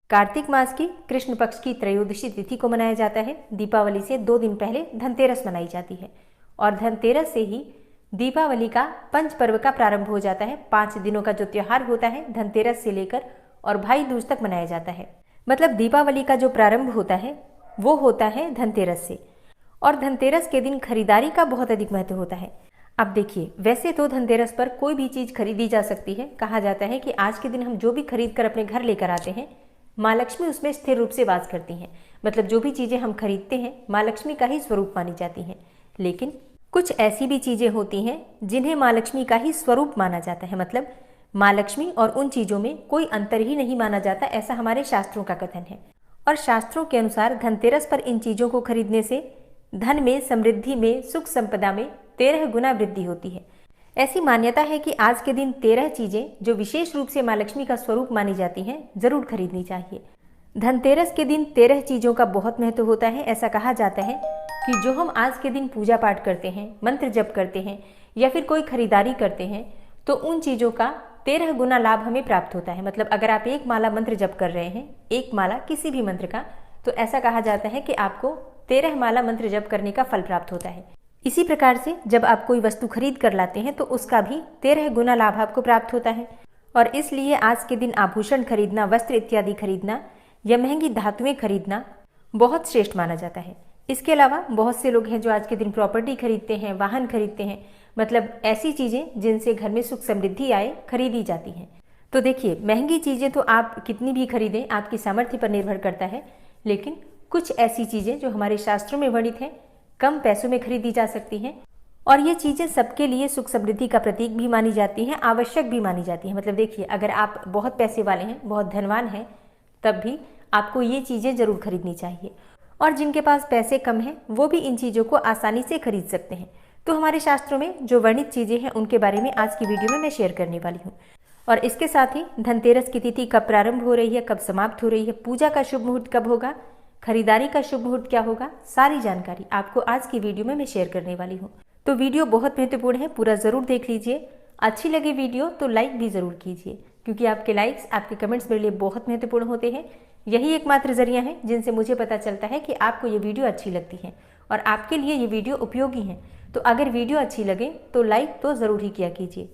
कार्तिक मास की कृष्ण पक्ष की त्रयोदशी तिथि को मनाया जाता है। दीपावली से 2 दिन पहले धनतेरस मनाई जाती है और धनतेरस से ही दीपावली का पंच पर्व का प्रारंभ हो जाता है। 5 दिनों का जो त्योहार होता है धनतेरस से लेकर और भाई दूज तक मनाया जाता है। मतलब दीपावली का जो प्रारंभ होता है वो होता है धनतेरस से, और धनतेरस के दिन खरीदारी का बहुत अधिक महत्व होता है। अब देखिए, वैसे तो धनतेरस पर कोई भी चीज़ खरीदी जा सकती है। कहा जाता है कि आज के दिन हम जो भी खरीद कर अपने घर लेकर आते हैं, माँ लक्ष्मी उसमें स्थिर रूप से वास करती हैं। मतलब जो भी चीज़ें हम खरीदते हैं माँ लक्ष्मी का ही स्वरूप मानी जाती हैं। लेकिन कुछ ऐसी भी चीज़ें होती हैं जिन्हें माँ लक्ष्मी का ही स्वरूप माना जाता है। मतलब माँ लक्ष्मी और उन चीज़ों में कोई अंतर ही नहीं माना जाता, ऐसा हमारे शास्त्रों का कथन है। और शास्त्रों के अनुसार धनतेरस पर इन चीज़ों को खरीदने से धन में, समृद्धि में, सुख संपदा में 13 गुना वृद्धि होती है। ऐसी मान्यता है कि आज के दिन 13 चीज़ें जो विशेष रूप से माँ लक्ष्मी का स्वरूप मानी जाती हैं जरूर खरीदनी चाहिए। धनतेरस के दिन 13 चीज़ों का बहुत महत्व होता है। ऐसा कहा जाता है कि जो हम आज के दिन पूजा पाठ करते हैं, मंत्र जप करते हैं या फिर कोई खरीदारी करते हैं तो उन चीज़ों का 13 गुना लाभ हमें प्राप्त होता है। मतलब अगर आप एक माला मंत्र जप कर रहे हैं, एक माला किसी भी मंत्र का, तो ऐसा कहा जाता है कि आपको 13 माला मंत्र जप करने का फल प्राप्त होता है। इसी प्रकार से जब आप कोई वस्तु खरीद कर लाते हैं तो उसका भी 13 गुना लाभ आपको प्राप्त होता है। और इसलिए आज के दिन आभूषण खरीदना, वस्त्र इत्यादि खरीदना या महंगी धातुएं खरीदना बहुत श्रेष्ठ माना जाता है। इसके अलावा बहुत से लोग हैं जो आज के दिन प्रॉपर्टी खरीदते हैं, वाहन खरीदते हैं। मतलब ऐसी चीज़ें जिनसे घर में सुख समृद्धि आए खरीदी जाती हैं। तो देखिए, महंगी चीज़ें तो आप कितनी भी खरीदें आपकी सामर्थ्य पर निर्भर करता है, लेकिन कुछ ऐसी चीज़ें जो हमारे शास्त्रों में वर्णित हैं कम पैसों में खरीदी जा सकती हैं और ये चीज़ें सबके लिए सुख समृद्धि का प्रतीक भी मानी जाती हैं, आवश्यक भी मानी जाती हैं। मतलब देखिए, अगर आप बहुत पैसे वाले हैं, बहुत धनवान हैं, तब भी आपको ये चीज़ें ज़रूर खरीदनी चाहिए। और जिनके पास पैसे कम हैं वो भी इन चीज़ों को आसानी से खरीद सकते हैं। तो हमारे शास्त्रों में जो वर्णित चीज़ें हैं उनके बारे में आज की वीडियो में मैं शेयर करने वाली हूँ। और इसके साथ ही धनतेरस की तिथि कब प्रारंभ हो रही है, कब समाप्त हो रही है, पूजा का शुभ मुहूर्त कब होगा, खरीदारी का शुभ मुहूर्त क्या होगा, सारी जानकारी आपको आज की वीडियो में मैं शेयर करने वाली हूँ। तो वीडियो बहुत महत्वपूर्ण है, पूरा ज़रूर देख लीजिए। अच्छी लगे वीडियो तो लाइक भी ज़रूर कीजिए, क्योंकि आपके लाइक्स, आपके कमेंट्स मेरे लिए बहुत महत्वपूर्ण होते हैं। यही एकमात्र जरिया है जिनसे मुझे पता चलता है कि आपको ये वीडियो अच्छी लगती है और आपके लिए ये वीडियो उपयोगी है। तो अगर वीडियो अच्छी लगे तो लाइक तो ज़रूर ही किया कीजिए।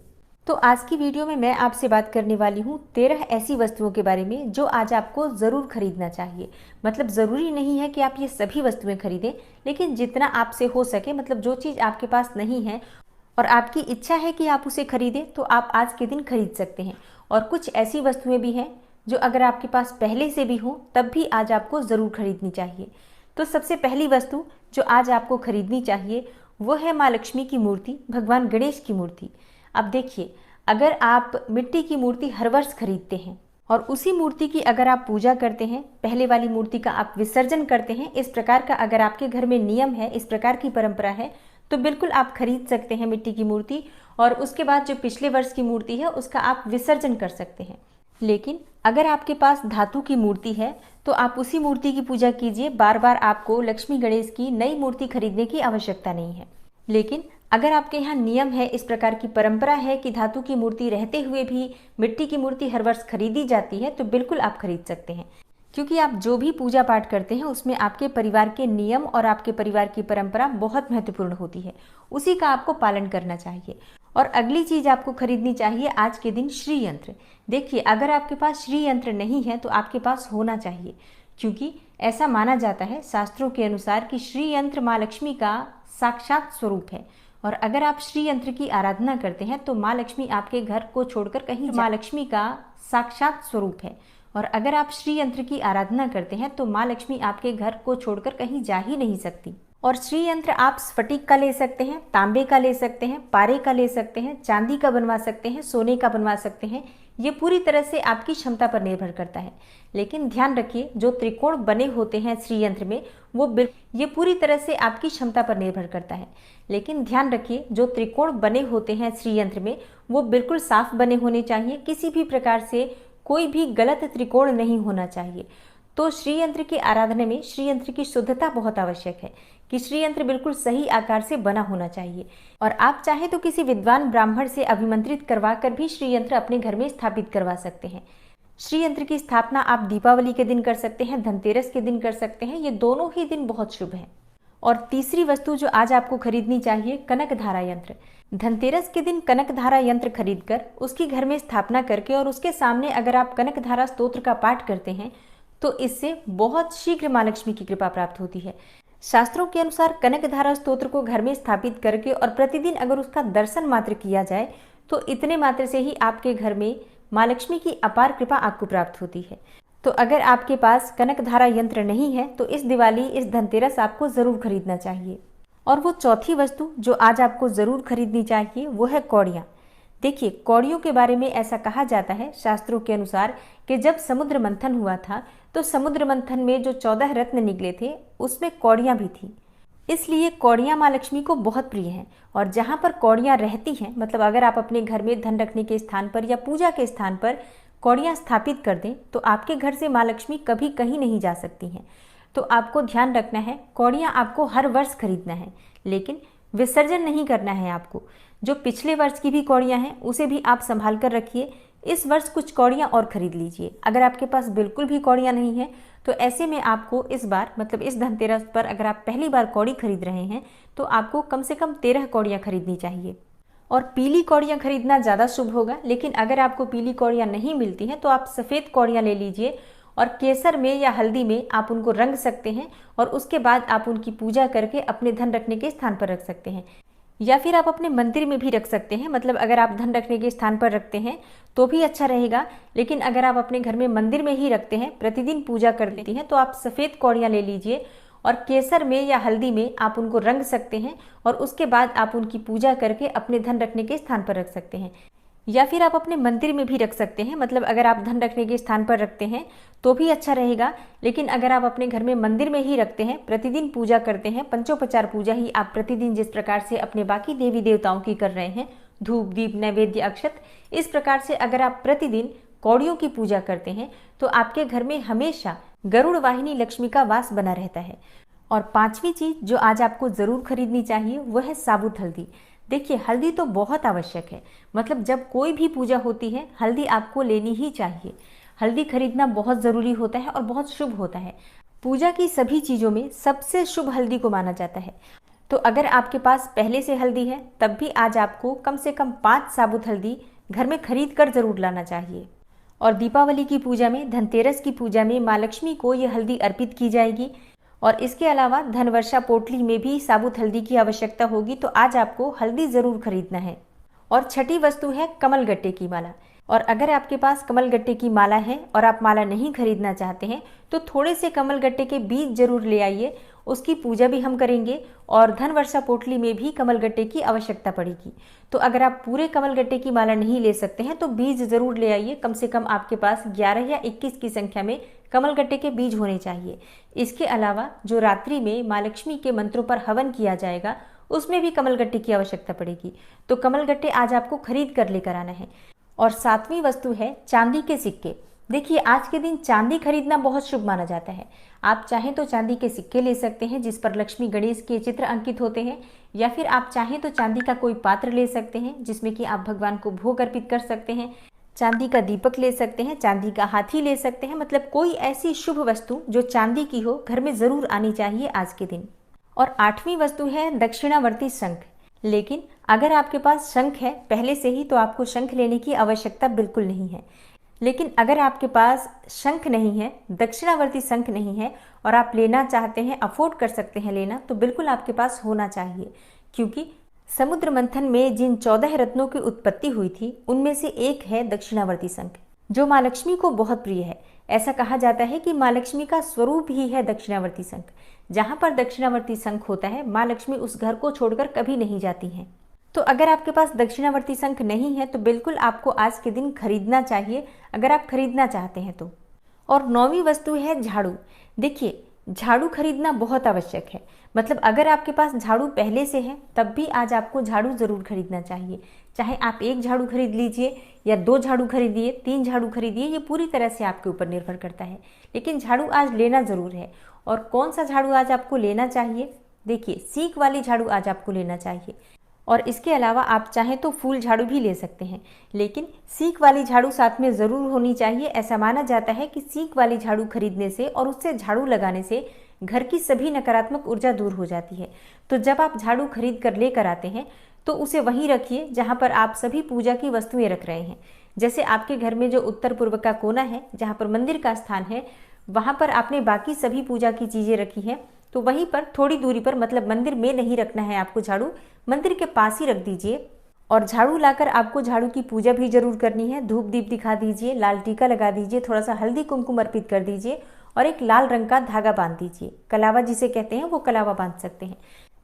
तो आज की वीडियो में मैं आपसे बात करने वाली हूँ 13 ऐसी वस्तुओं के बारे में जो आज आपको ज़रूर खरीदना चाहिए। मतलब ज़रूरी नहीं है कि आप ये सभी वस्तुएं खरीदें, लेकिन जितना आपसे हो सके, मतलब जो चीज़ आपके पास नहीं है और आपकी इच्छा है कि आप उसे खरीदें, तो आप आज के दिन खरीद सकते हैं। और कुछ ऐसी वस्तुएं भी हैं जो अगर आपके पास पहले से भी हो तब भी आज आपको ज़रूर खरीदनी चाहिए। तो सबसे पहली वस्तु जो आज आपको खरीदनी चाहिए वो है माँ लक्ष्मी की मूर्ति, भगवान गणेश की मूर्ति। अब देखिए, अगर आप मिट्टी की मूर्ति हर वर्ष खरीदते हैं और उसी मूर्ति की अगर आप पूजा करते हैं, पहले वाली मूर्ति का आप विसर्जन करते हैं, इस प्रकार का अगर आपके घर में नियम है, इस प्रकार की परंपरा है, तो बिल्कुल आप खरीद सकते हैं मिट्टी की मूर्ति और उसके बाद जो पिछले वर्ष की मूर्ति है उसका आप विसर्जन कर सकते हैं। लेकिन अगर आपके पास धातु की मूर्ति है तो आप उसी मूर्ति की पूजा कीजिए। बार बार आपको लक्ष्मी गणेश की नई मूर्ति खरीदने की आवश्यकता नहीं है। लेकिन अगर आपके यहाँ नियम है, इस प्रकार की परंपरा है कि धातु की मूर्ति रहते हुए भी मिट्टी की मूर्ति हर वर्ष खरीदी जाती है, तो बिल्कुल आप खरीद सकते हैं। क्योंकि आप जो भी पूजा पाठ करते हैं उसमें आपके परिवार के नियम और आपके परिवार की परंपरा बहुत महत्वपूर्ण होती है, उसी का आपको पालन करना चाहिए। और अगली चीज़ आपको खरीदनी चाहिए आज के दिन श्री यंत्र। देखिए, अगर आपके पास श्री यंत्र नहीं है तो आपके पास होना चाहिए, क्योंकि ऐसा माना जाता है शास्त्रों के अनुसार कि श्री यंत्र माँ लक्ष्मी का साक्षात स्वरूप है। और अगर आप श्री यंत्र की आराधना करते हैं तो माँ लक्ष्मी आपके घर को छोड़कर कहीं, माँ लक्ष्मी का साक्षात स्वरूप है। और अगर आप श्री यंत्र की आराधना करते हैं तो माँ लक्ष्मी आपके घर को छोड़कर कहीं जा ही नहीं सकती। और श्री यंत्र आप स्फटिक का ले सकते हैं, तांबे का ले सकते हैं, पारे का ले सकते हैं, चांदी का बनवा सकते हैं, सोने का बनवा सकते हैं। ये पूरी तरह से आपकी क्षमता पर निर्भर करता है। लेकिन ध्यान रखिए, जो त्रिकोण बने होते हैं श्री यंत्र में ये पूरी तरह से आपकी क्षमता पर निर्भर करता है। लेकिन ध्यान रखिए, जो त्रिकोण बने होते हैं श्री यंत्र में वो बिल्कुल साफ बने होने चाहिए। किसी भी प्रकार से कोई भी गलत त्रिकोण नहीं होना चाहिए। तो श्री यंत्र की आराधना में श्री यंत्र की शुद्धता बहुत आवश्यक है कि श्री यंत्र बिल्कुल सही आकार से बना होना चाहिए। और आप चाहे तो किसी विद्वान ब्राह्मण से अभिमंत्रित करवा कर भी श्री यंत्र अपने घर में स्थापित करवा सकते हैं। श्री यंत्र की स्थापना आप दीपावली के दिन कर सकते हैं, धनतेरस के दिन कर सकते हैं, ये दोनों ही दिन बहुत शुभ हैं। और तीसरी वस्तु जो आज आपको खरीदनी चाहिए, कनक धारा यंत्र। धनतेरस के दिन कनक धारा यंत्र खरीदकर उसकी घर में स्थापना करके और उसके सामने अगर आप कनक धारा स्तोत्र का पाठ करते हैं तो इससे बहुत शीघ्र मां लक्ष्मी की कृपा प्राप्त होती है। शास्त्रों के अनुसार कनक धारा स्तोत्र को घर में स्थापित करके और प्रतिदिन अगर उसका दर्शन मात्र किया जाए तो इतने मात्र से ही आपके घर में मां लक्ष्मी की अपार कृपा आपको प्राप्त होती है। तो अगर आपके पास कनक धारा यंत्र नहीं है तो इस दिवाली, इस धनतेरस आपको जरूर खरीदना चाहिए। और वो चौथी वस्तु जो आज आपको जरूर खरीदनी चाहिए वो है कौड़ियाँ। देखिए, कौड़ियों के बारे में ऐसा कहा जाता है शास्त्रों के अनुसार कि जब समुद्र मंथन हुआ था तो समुद्र मंथन में जो 14 रत्न निकले थे उसमें कौड़ियाँ भी थी। इसलिए कौड़ियाँ माँ लक्ष्मी को बहुत प्रिय हैं। और जहाँ पर कौड़ियाँ रहती हैं, मतलब अगर आप अपने घर में धन रखने के स्थान पर या पूजा के स्थान पर कौड़ियाँ स्थापित कर दें तो आपके घर से माँ लक्ष्मी कभी कहीं नहीं जा सकती हैं। तो आपको ध्यान रखना है, कौड़ियाँ आपको हर वर्ष खरीदना है, लेकिन विसर्जन नहीं करना है आपको। जो पिछले वर्ष की भी कौड़ियाँ हैं उसे भी आप संभाल कर रखिए। इस वर्ष कुछ कौड़ियाँ और खरीद लीजिए। अगर आपके पास बिल्कुल भी कौड़ियाँ नहीं हैं तो ऐसे में आपको इस बार, मतलब इस धनतेरस पर अगर आप पहली बार कौड़ी खरीद रहे हैं तो आपको कम से कम 13 कौड़ियाँ खरीदनी चाहिए। और पीली कौड़ियाँ खरीदना ज़्यादा शुभ होगा, लेकिन अगर आपको पीली कौड़ियाँ नहीं मिलती हैं तो आप सफ़ेद कौड़ियाँ ले लीजिए और केसर में या हल्दी में आप उनको रंग सकते हैं और उसके बाद आप उनकी पूजा करके अपने धन रखने के स्थान पर रख सकते हैं। या फिर आप अपने मंदिर में भी रख सकते हैं, मतलब अगर आप धन रखने के स्थान पर रखते हैं तो भी अच्छा रहेगा। लेकिन अगर आप अपने घर में मंदिर में ही रखते हैं, प्रतिदिन पूजा करते हैं, तो आप सफ़ेद कौड़ियाँ ले लीजिए और केसर में या हल्दी में आप उनको रंग सकते हैं और उसके बाद आप उनकी पूजा करके अपने धन रखने के स्थान पर रख सकते हैं। या फिर आप अपने मंदिर में भी रख सकते हैं, मतलब अगर आप धन रखने के स्थान पर रखते हैं तो भी अच्छा रहेगा। लेकिन अगर आप अपने घर में मंदिर में ही रखते हैं, प्रतिदिन पूजा करते हैं, पंचोपचार पूजा ही आप प्रतिदिन जिस प्रकार से अपने बाकी देवी देवताओं की कर रहे हैं, धूप दीप नैवेद्य अक्षत, इस प्रकार से अगर आप प्रतिदिन कौड़ियों की पूजा करते हैं तो आपके घर में हमेशा गरुड़ वाहिनी लक्ष्मी का वास बना रहता है। और पांचवी चीज जो आज आपको जरूर खरीदनी चाहिए वह है साबुत हल्दी। देखिए, हल्दी तो बहुत आवश्यक है, मतलब जब कोई भी पूजा होती है हल्दी आपको लेनी ही चाहिए। हल्दी खरीदना बहुत ज़रूरी होता है और बहुत शुभ होता है। पूजा की सभी चीज़ों में सबसे शुभ हल्दी को माना जाता है। तो अगर आपके पास पहले से हल्दी है तब भी आज आपको कम से कम 5 साबुत हल्दी घर में खरीद कर ज़रूर लाना चाहिए। और दीपावली की पूजा में, धनतेरस की पूजा में माँ लक्ष्मी को ये हल्दी अर्पित की जाएगी। और इसके अलावा धनवर्षा पोटली में भी साबुत हल्दी की आवश्यकता होगी, तो आज आपको हल्दी ज़रूर खरीदना है। और छठी वस्तु है कमल गट्टे की माला। और अगर आपके पास कमल गट्टे की माला है और आप माला नहीं खरीदना चाहते हैं तो थोड़े से कमल गट्टे के बीज जरूर ले आइए, उसकी पूजा भी हम करेंगे और धनवर्षा पोटली में भी कमल गट्टे की आवश्यकता पड़ेगी। तो अगर आप पूरे कमल गट्टे की माला नहीं ले सकते हैं तो बीज जरूर ले आइए। कम से कम आपके पास 11 या 21 की संख्या में कमल गट्टे के बीज होने चाहिए। इसके अलावा जो रात्रि में माँ लक्ष्मी के मंत्रों पर हवन किया जाएगा उसमें भी कमल गट्टे की आवश्यकता पड़ेगी। तो कमल गट्टे आज आपको खरीद कर लेकर आना है। और 7वीं वस्तु है चांदी के सिक्के। देखिए, आज के दिन चांदी खरीदना बहुत शुभ माना जाता है। आप चाहें तो चांदी के सिक्के ले सकते हैं जिस पर लक्ष्मी गणेश के चित्र अंकित होते हैं, या फिर आप चाहें तो चांदी का कोई पात्र ले सकते हैं जिसमें कि आप भगवान को भोग अर्पित कर सकते हैं। चांदी का दीपक ले सकते हैं, चांदी का हाथी ले सकते हैं, मतलब कोई ऐसी शुभ वस्तु जो चांदी की हो घर में ज़रूर आनी चाहिए आज के दिन। और 8वीं वस्तु है दक्षिणावर्ती शंख। लेकिन अगर आपके पास शंख है पहले से ही तो आपको शंख लेने की आवश्यकता बिल्कुल नहीं है। लेकिन अगर आपके पास शंख नहीं है, दक्षिणावर्ती शंख नहीं है और आप लेना चाहते हैं, अफोर्ड कर सकते हैं लेना, तो बिल्कुल आपके पास होना चाहिए। क्योंकि समुद्र मंथन में जिन 14 रत्नों की उत्पत्ति हुई थी उनमें से एक है दक्षिणावर्ती शंख, जो माँ लक्ष्मी को बहुत प्रिय है। ऐसा कहा जाता है कि माँ लक्ष्मी का स्वरूप ही है दक्षिणावर्ती शंख। जहाँ पर दक्षिणावर्ती शंख होता है माँ लक्ष्मी उस घर को छोड़कर कभी नहीं जाती हैं। तो अगर आपके पास दक्षिणावर्ती शंख नहीं है तो बिल्कुल आपको आज के दिन खरीदना चाहिए, अगर आप खरीदना चाहते हैं तो। और 9वीं वस्तु है झाड़ू। देखिए, झाड़ू खरीदना बहुत आवश्यक है, मतलब अगर आपके पास झाड़ू पहले से है तब भी आज आपको झाड़ू ज़रूर खरीदना चाहिए। चाहे आप 1 झाड़ू खरीद लीजिए या 2 झाड़ू खरीदिए, 3 झाड़ू खरीदिए, ये पूरी तरह से आपके ऊपर निर्भर करता है, लेकिन झाड़ू आज लेना ज़रूर है। और कौन सा झाड़ू आज आपको लेना चाहिए? देखिए, सीक वाली झाड़ू आज आपको लेना चाहिए। और इसके अलावा आप चाहें तो फूल झाड़ू भी ले सकते हैं, लेकिन सीक वाली झाड़ू साथ में ज़रूर होनी चाहिए। ऐसा माना जाता है कि सीक वाली झाड़ू खरीदने से और उससे झाड़ू लगाने से घर की सभी नकारात्मक ऊर्जा दूर हो जाती है। तो जब आप झाड़ू खरीद कर लेकर आते हैं तो उसे वहीं रखिए जहाँ पर आप सभी पूजा की वस्तुएं रख रहे हैं। जैसे आपके घर में जो उत्तर पूर्व का कोना है, जहाँ पर मंदिर का स्थान है, वहाँ पर आपने बाकी सभी पूजा की चीज़ें रखी हैं, तो वहीं पर थोड़ी दूरी पर, मतलब मंदिर में नहीं रखना है आपको झाड़ू, मंदिर के पास ही रख दीजिए। और झाड़ू लाकर आपको झाड़ू की पूजा भी जरूर करनी है। धूप दीप दिखा दीजिए, लाल टीका लगा दीजिए, थोड़ा सा हल्दी कुमकुम अर्पित कर दीजिए और एक लाल रंग का धागा बांध दीजिए। कलावा जिसे कहते हैं वो कलावा बांध सकते हैं।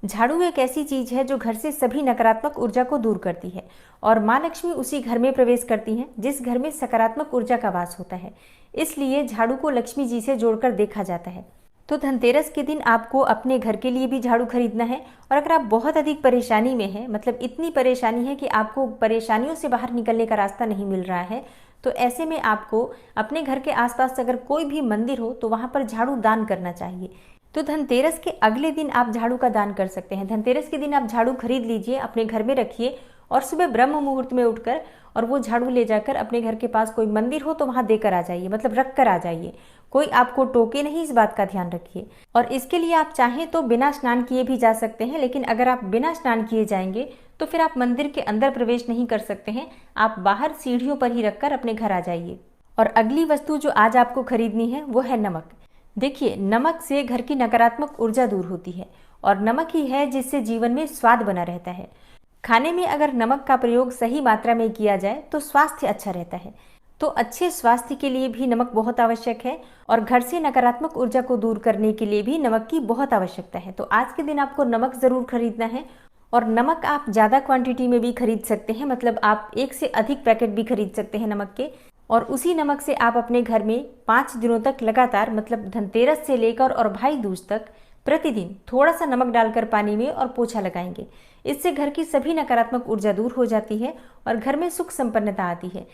झाड़ू एक ऐसी चीज है जो घर से सभी नकारात्मक ऊर्जा को दूर करती है और माँ लक्ष्मी उसी घर में प्रवेश करती हैं जिस घर में सकारात्मक ऊर्जा का वास होता है। इसलिए झाड़ू को लक्ष्मी जी से जोड़कर देखा जाता है। तो धनतेरस के दिन आपको अपने घर के लिए भी झाड़ू खरीदना है। और अगर आप बहुत अधिक परेशानी में हैं, मतलब इतनी परेशानी है कि आपको परेशानियों से बाहर निकलने का रास्ता नहीं मिल रहा है, तो ऐसे में आपको अपने घर के आसपास अगर कोई भी मंदिर हो तो वहाँ पर झाड़ू दान करना चाहिए। तो धनतेरस के अगले दिन आप झाड़ू का दान कर सकते हैं। धनतेरस के दिन आप झाड़ू खरीद लीजिए, अपने घर में रखिए और सुबह ब्रह्म मुहूर्त में उठकर और वो झाड़ू ले जाकर अपने घर के पास कोई मंदिर हो तो वहाँ देकर आ जाइए, मतलब रख कर आ जाइए। कोई आपको टोके नहीं, इस बात का ध्यान रखिए। और इसके लिए आप चाहें तो बिना स्नान किए भी जा सकते हैं, लेकिन अगर आप बिना स्नान किए जाएंगे तो फिर आप मंदिर के अंदर प्रवेश नहीं कर सकते हैं। आप बाहर सीढ़ियों पर ही रखकर अपने घर आ जाइए। और अगली वस्तु जो आज आपको खरीदनी है वो है नमक। देखिए, नमक से घर की नकारात्मक ऊर्जा दूर होती है और नमक ही है जिससे जीवन में स्वाद बना रहता है। खाने में अगर नमक का प्रयोग सही मात्रा में किया जाए तो स्वास्थ्य अच्छा रहता है। तो अच्छे स्वास्थ्य के लिए भी नमक बहुत आवश्यक है और घर से नकारात्मक ऊर्जा को दूर करने के लिए भी नमक की बहुत आवश्यकता है। तो आज के दिन आपको नमक ज़रूर खरीदना है और नमक आप ज़्यादा क्वांटिटी में भी खरीद सकते हैं, मतलब आप 1 से अधिक पैकेट भी खरीद सकते हैं नमक के। और उसी नमक से आप अपने घर में 5 दिनों तक लगातार, मतलब धनतेरस से लेकर और भाई दूज तक प्रतिदिन थोड़ा सा नमक डालकर पानी में और पोछा लगाएंगे। इससे घर की सभी नकारात्मक ऊर्जा दूर हो जाती है और घर में सुख संपन्नता आती है।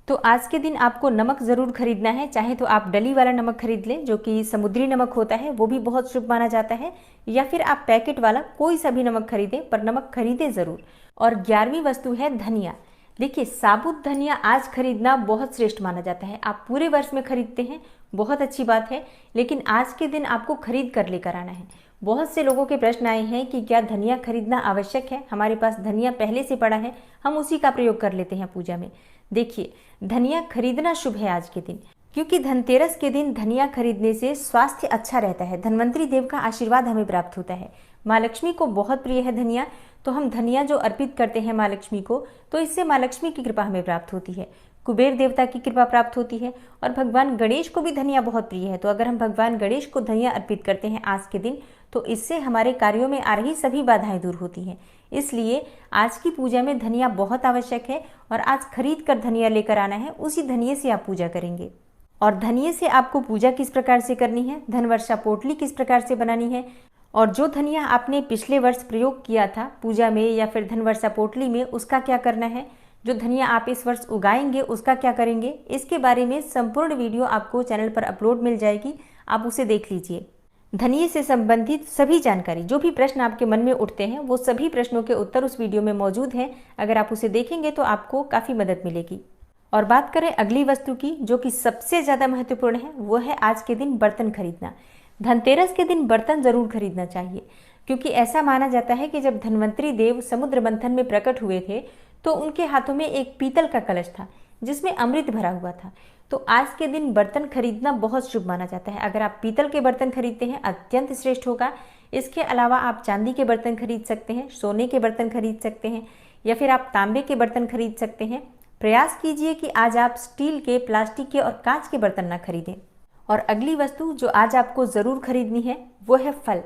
तो आज के दिन आपको नमक ज़रूर खरीदना है। चाहे तो आप डली वाला नमक खरीद लें जो कि समुद्री नमक होता है, वो भी बहुत शुभ माना जाता है, या फिर आप पैकेट वाला कोई सा भी नमक खरीदें, पर नमक खरीदें ज़रूर। और 11वीं वस्तु है धनिया। देखिए, साबुत धनिया आज खरीदना बहुत श्रेष्ठ माना जाता है। आप पूरे वर्ष में खरीदते हैं, बहुत अच्छी बात है, लेकिन आज के दिन आपको खरीद कर लेकर आना है। बहुत से लोगों के प्रश्न आए हैं कि क्या धनिया खरीदना आवश्यक है, हमारे पास धनिया पहले से पड़ा है, हम उसी का प्रयोग कर लेते हैं पूजा में। देखिए, धनिया खरीदना शुभ है आज के दिन, क्योंकि धनतेरस के दिन धनिया खरीदने से स्वास्थ्य अच्छा रहता है, धन्वंतरी देव का आशीर्वाद हमें प्राप्त होता है। माँ लक्ष्मी को बहुत प्रिय है धनिया, तो हम धनिया जो अर्पित करते हैं माँ लक्ष्मी को, तो इससे माँ लक्ष्मी की कृपा हमें प्राप्त होती है, कुबेर देवता की कृपा प्राप्त होती है। और भगवान गणेश को भी धनिया बहुत प्रिय है, तो अगर हम भगवान गणेश को धनिया अर्पित करते हैं आज के दिन, तो इससे हमारे कार्यों में आ रही सभी बाधाएं दूर होती हैं। इसलिए आज की पूजा में धनिया बहुत आवश्यक है और आज खरीद कर धनिया लेकर आना है, उसी धनिये से आप पूजा करेंगे। और धनिये से आपको पूजा किस प्रकार से करनी है, धनवर्षा पोटली किस प्रकार से बनानी है, और जो धनिया आपने पिछले वर्ष प्रयोग किया था पूजा में या फिर धनवर्षा पोटली में, उसका क्या करना है, जो धनिया आप इस वर्ष उगाएंगे उसका क्या करेंगे, इसके बारे में संपूर्ण वीडियो आपको चैनल पर अपलोड मिल जाएगी, आप उसे देख लीजिए। धनिये से संबंधित सभी जानकारी, जो भी प्रश्न आपके मन में उठते हैं, वो सभी प्रश्नों के उत्तर उस वीडियो में मौजूद हैं। अगर आप उसे देखेंगे तो आपको काफ़ी मदद मिलेगी। और बात करें अगली वस्तु की, जो कि सबसे ज़्यादा महत्वपूर्ण है, वो है आज के दिन बर्तन खरीदना। धनतेरस के दिन बर्तन ज़रूर खरीदना चाहिए, क्योंकि ऐसा माना जाता है कि जब धन्वंतरी देव समुद्र मंथन में प्रकट हुए थे तो उनके हाथों में एक पीतल का कलश था जिसमें अमृत भरा हुआ था। तो आज के दिन बर्तन खरीदना बहुत शुभ माना जाता है। अगर आप पीतल के बर्तन खरीदते हैं अत्यंत श्रेष्ठ होगा। इसके अलावा आप चांदी के बर्तन खरीद सकते हैं, सोने के बर्तन खरीद सकते हैं, या फिर आप तांबे के बर्तन खरीद सकते हैं। प्रयास कीजिए कि आज आप स्टील के, प्लास्टिक के और कांच के बर्तन ना खरीदें। और अगली वस्तु जो आज आपको ज़रूर खरीदनी है वो है फल,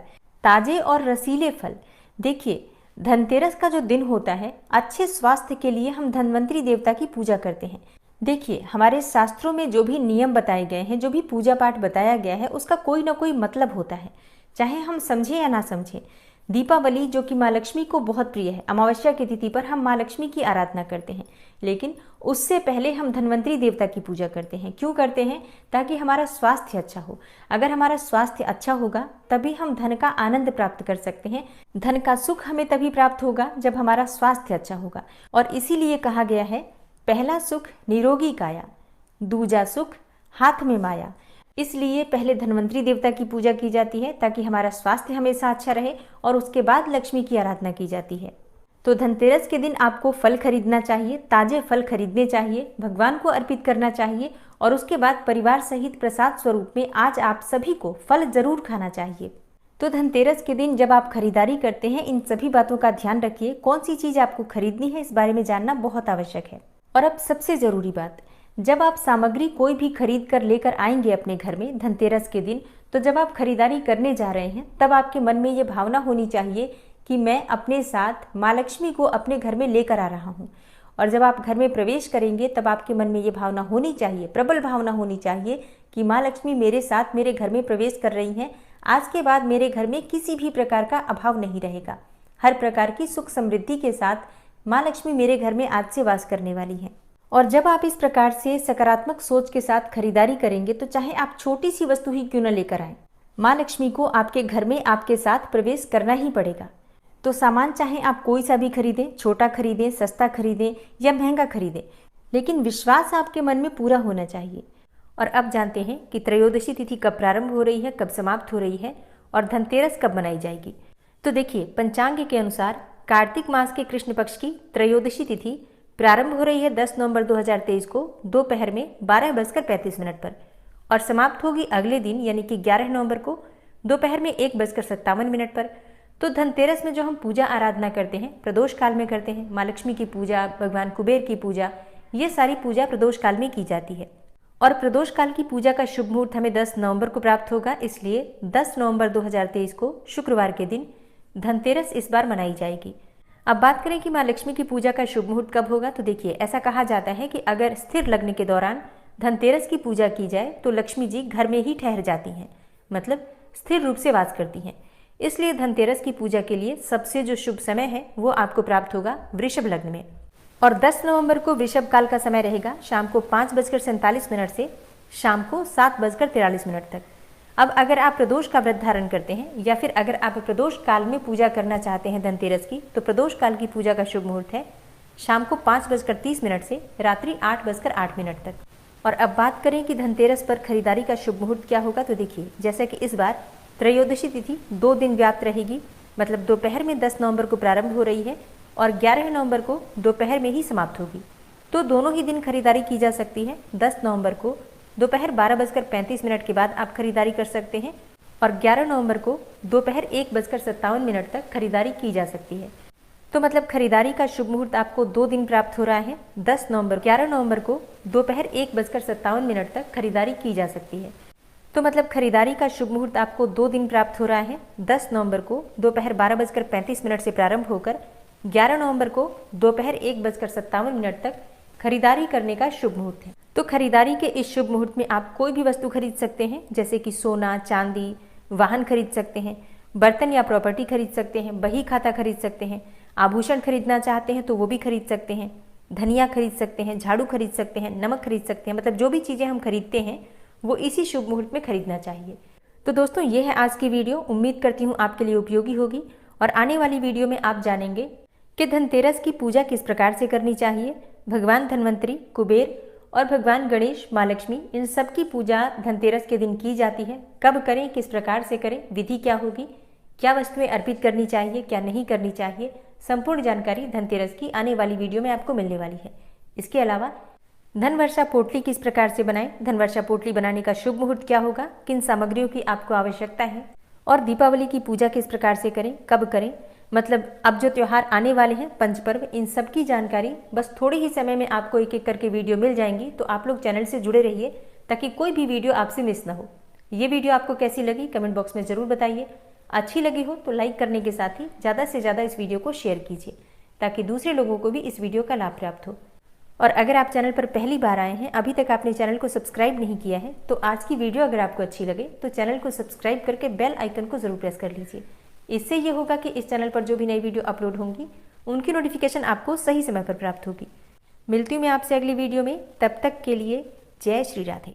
ताजे और रसीले फल। देखिए, धनतेरस का जो दिन होता है, अच्छे स्वास्थ्य के लिए हम धन्वंतरी देवता की पूजा करते हैं। देखिए, हमारे शास्त्रों में जो भी नियम बताए गए हैं, जो भी पूजा पाठ बताया गया है, उसका कोई ना कोई मतलब होता है, चाहे हम समझें या ना समझें। दीपावली जो कि माँ लक्ष्मी को बहुत प्रिय है, अमावस्या की तिथि पर हम माँ लक्ष्मी की आराधना करते हैं, लेकिन उससे पहले हम धन्वंतरी देवता की पूजा करते हैं। क्यों करते हैं? ताकि हमारा स्वास्थ्य अच्छा हो। अगर हमारा स्वास्थ्य अच्छा होगा तभी हम धन का आनंद प्राप्त कर सकते हैं। धन का सुख हमें तभी प्राप्त होगा जब हमारा स्वास्थ्य अच्छा होगा। और इसीलिए कहा गया है, पहला सुख निरोगी काया, दूजा सुख हाथ में माया। इसलिए पहले धन्वंतरी देवता की पूजा की जाती है ताकि हमारा स्वास्थ्य हमेशा अच्छा रहे, और उसके बाद लक्ष्मी की आराधना की जाती है। तो धनतेरस के दिन आपको फल खरीदना चाहिए, ताजे फल खरीदने चाहिए, भगवान को अर्पित करना चाहिए, और उसके बाद परिवार सहित प्रसाद स्वरूप में आज आप सभी को फल जरूर खाना चाहिए। तो धनतेरस के दिन जब आप खरीदारी करते हैं, इन सभी बातों का ध्यान रखिए। कौन सी चीज आपको खरीदनी है, इस बारे में जानना बहुत आवश्यक है। और अब सबसे जरूरी बात, जब आप सामग्री कोई भी खरीद कर लेकर आएंगे अपने घर में धनतेरस के दिन, तो जब आप खरीदारी करने जा रहे हैं तब आपके मन में ये भावना होनी चाहिए कि मैं अपने साथ माँ लक्ष्मी को अपने घर में लेकर आ रहा हूँ। और जब आप घर में प्रवेश करेंगे तब आपके मन में ये भावना होनी चाहिए, प्रबल भावना होनी चाहिए कि माँ लक्ष्मी मेरे साथ मेरे घर में प्रवेश कर रही हैं। आज के बाद मेरे घर में किसी भी प्रकार का अभाव नहीं रहेगा। हर प्रकार की सुख समृद्धि के साथ माँ लक्ष्मी मेरे घर में आज से वास करने वाली हैं। और जब आप इस प्रकार से सकारात्मक सोच के साथ खरीदारी करेंगे तो चाहे आप छोटी सी वस्तु ही क्यों न लेकर आए, माँ लक्ष्मी को आपके घर में आपके साथ प्रवेश करना ही पड़ेगा। तो सामान चाहे आप कोई सा भी खरीदें, छोटा खरीदें, सस्ता खरीदें या महंगा खरीदें, लेकिन विश्वास आपके मन में पूरा होना चाहिए। और अब जानते हैं कि त्रयोदशी तिथि कब प्रारंभ हो रही है, कब समाप्त हो रही है, और धनतेरस कब मनाई जाएगी। तो देखिए, पंचांग के अनुसार कार्तिक मास के कृष्ण पक्ष की त्रयोदशी तिथि प्रारंभ हो रही है 10 नवंबर 2023 को दोपहर में 12:35 पर, और समाप्त होगी अगले दिन यानी कि 11 नवंबर को दोपहर में 1:57 पर। तो धनतेरस में जो हम पूजा आराधना करते हैं प्रदोष काल में करते हैं। माँ लक्ष्मी की पूजा, भगवान कुबेर की पूजा, ये सारी पूजा प्रदोष काल में की जाती है। और प्रदोष काल की पूजा का शुभ मुहूर्त हमें 10 नवंबर को प्राप्त होगा, इसलिए 10 नवंबर 2023 को शुक्रवार के दिन धनतेरस इस बार मनाई जाएगी। अब बात करें कि माँ लक्ष्मी की पूजा का शुभ मुहूर्त कब होगा, तो देखिए, ऐसा कहा जाता है कि अगर स्थिर लग्न के दौरान धनतेरस की पूजा की जाए तो लक्ष्मी जी घर में ही ठहर जाती हैं, मतलब स्थिर रूप से वास करती हैं। इसलिए धनतेरस की पूजा के लिए सबसे जो शुभ समय है वो आपको प्राप्त होगा वृषभ लग्न में। और 10 नवंबर को वृषभ काल का समय रहेगा शाम को 5:47 से शाम को 7:43 तक। अब अगर आप प्रदोष का व्रत धारण करते हैं या फिर अगर आप प्रदोष काल में पूजा करना चाहते हैं धनतेरस की, तो प्रदोष काल की पूजा का शुभ मुहूर्त है शाम को 5:30 से रात्रि 8:08 तक। और अब बात करें कि धनतेरस पर खरीदारी का शुभ मुहूर्त क्या होगा, तो देखिए, जैसा कि इस बार त्रयोदशी तिथि 2 दिन व्याप्त रहेगी, मतलब दोपहर में 10 नवंबर को प्रारंभ हो रही है और 11 नवंबर को दोपहर में ही समाप्त होगी। तो दोनों ही दिन खरीदारी की जा सकती है। 10 नवंबर को दोपहर 12:35 के बाद आप खरीदारी कर सकते हैं, और 11 नवंबर को दोपहर 1:57 तक खरीदारी की जा सकती है। तो मतलब खरीदारी का शुभ मुहूर्त आपको 2 दिन प्राप्त हो रहा है। 10 नवंबर 11 नवंबर को दोपहर 1:57 तक खरीदारी की जा सकती है। तो मतलब खरीदारी का शुभ मुहूर्त आपको 2 दिन प्राप्त हो रहा है। 10 नवंबर को दोपहर 12:35 से प्रारंभ होकर 11 नवंबर को दोपहर 1:57 तक खरीदारी करने का शुभ मुहूर्त है। तो खरीदारी के इस शुभ मुहूर्त में आप कोई भी वस्तु खरीद सकते हैं, जैसे कि सोना, चांदी, वाहन खरीद सकते हैं, बर्तन या प्रॉपर्टी खरीद सकते हैं, बही खाता खरीद सकते हैं, आभूषण खरीदना चाहते हैं तो वो भी खरीद सकते हैं, धनिया खरीद सकते हैं, झाड़ू खरीद सकते हैं, नमक खरीद सकते हैं। मतलब जो भी चीज़ें हम खरीदते हैं वो इसी शुभ मुहूर्त में खरीदना चाहिए। तो दोस्तों, ये है आज की वीडियो। उम्मीद करती हूँ आपके लिए उपयोगी होगी, और आने वाली वीडियो में आप जानेंगे कि धनतेरस की पूजा किस प्रकार से करनी चाहिए। भगवान धन्वंतरी, कुबेर और भगवान गणेश, माँ लक्ष्मी, इन सब की पूजा धनतेरस के दिन की जाती है। कब करें, किस प्रकार से करें, विधि क्या होगी, क्या वस्तुएं अर्पित करनी चाहिए, क्या नहीं करनी चाहिए, संपूर्ण जानकारी धनतेरस की आने वाली वीडियो में आपको मिलने वाली है। इसके अलावा धनवर्षा पोटली किस प्रकार से बनाएं, धनवर्षा पोटली बनाने का शुभ मुहूर्त क्या होगा, किन सामग्रियों की आपको आवश्यकता है, और दीपावली की पूजा किस प्रकार से करें, कब करें, मतलब अब जो त्यौहार आने वाले हैं, पंचपर्व, इन सब की जानकारी बस थोड़े ही समय में आपको एक एक करके वीडियो मिल जाएंगी। तो आप लोग चैनल से जुड़े रहिए ताकि कोई भी वीडियो आपसे मिस ना हो। ये वीडियो आपको कैसी लगी कमेंट बॉक्स में ज़रूर बताइए। अच्छी लगी हो तो लाइक करने के साथ ही ज़्यादा से ज़्यादा इस वीडियो को शेयर कीजिए ताकि दूसरे लोगों को भी इस वीडियो का लाभ प्राप्त हो। और अगर आप चैनल पर पहली बार आए हैं, अभी तक आपने चैनल को सब्सक्राइब नहीं किया है, तो आज की वीडियो अगर आपको अच्छी लगे तो चैनल को सब्सक्राइब करके बेल आइकन को ज़रूर प्रेस कर लीजिए। इससे ये होगा कि इस चैनल पर जो भी नई वीडियो अपलोड होंगी उनकी नोटिफिकेशन आपको सही समय पर प्राप्त होगी। मिलती हूँ मैं आपसे अगली वीडियो में, तब तक के लिए जय श्री राधे।